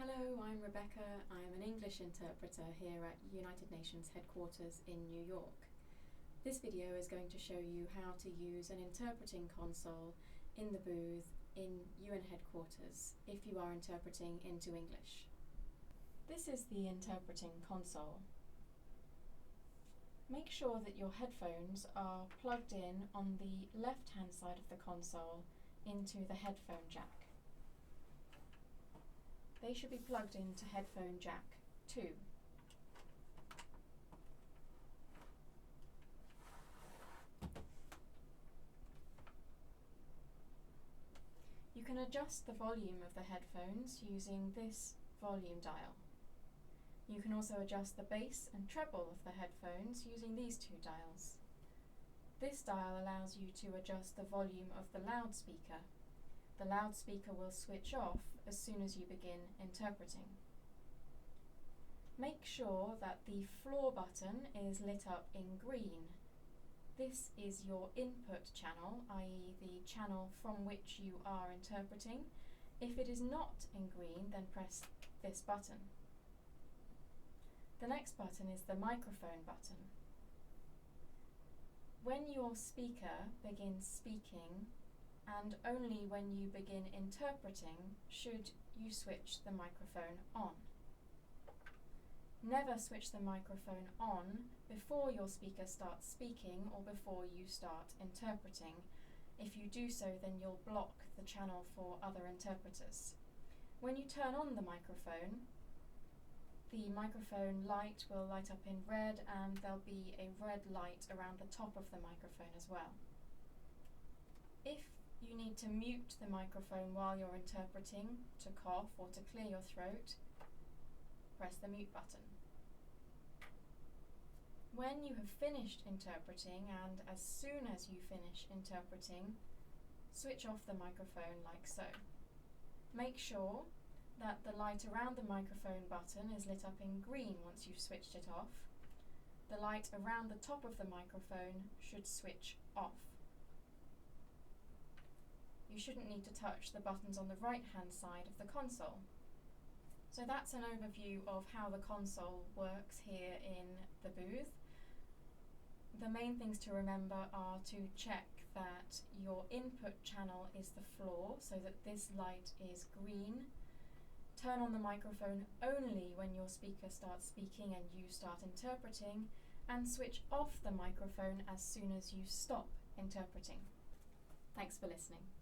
Hello, I'm Rebecca. I'm an English interpreter here at United Nations headquarters in New York. This video is going to show you how to use an interpreting console in the booth in UN headquarters if you are interpreting into English. This is the interpreting console. Make sure that your headphones are plugged in on the left-hand side of the console into the headphone jack. They should be plugged into headphone jack 2. You can adjust the volume of the headphones using this volume dial. You can also adjust the bass and treble of the headphones using these two dials. This dial allows you to adjust the volume of the loudspeaker. The loudspeaker will switch off as soon as you begin interpreting. Make sure that the floor button is lit up in green. This is your input channel, i.e. the channel from which you are interpreting. If it is not in green, then press this button. The next button is the microphone button. When your speaker begins speaking, and only when you begin interpreting should you switch the microphone on. Never switch the microphone on before your speaker starts speaking or before you start interpreting. If you do so, then you'll block the channel for other interpreters. When you turn on the microphone light will light up in red, and there'll be a red light around the top of the microphone as well. If you need to mute the microphone while you're interpreting, to cough or to clear your throat, press the mute button. When you have finished interpreting, and as soon as you finish interpreting, switch off the microphone like so. Make sure that the light around the microphone button is lit up in green once you've switched it off. The light around the top of the microphone should switch off. You shouldn't need to touch the buttons on the right-hand side of the console. So that's an overview of how the console works here in the booth. The main things to remember are to check that your input channel is the floor, so that this light is green. Turn on the microphone only when your speaker starts speaking and you start interpreting, and switch off the microphone as soon as you stop interpreting. Thanks for listening.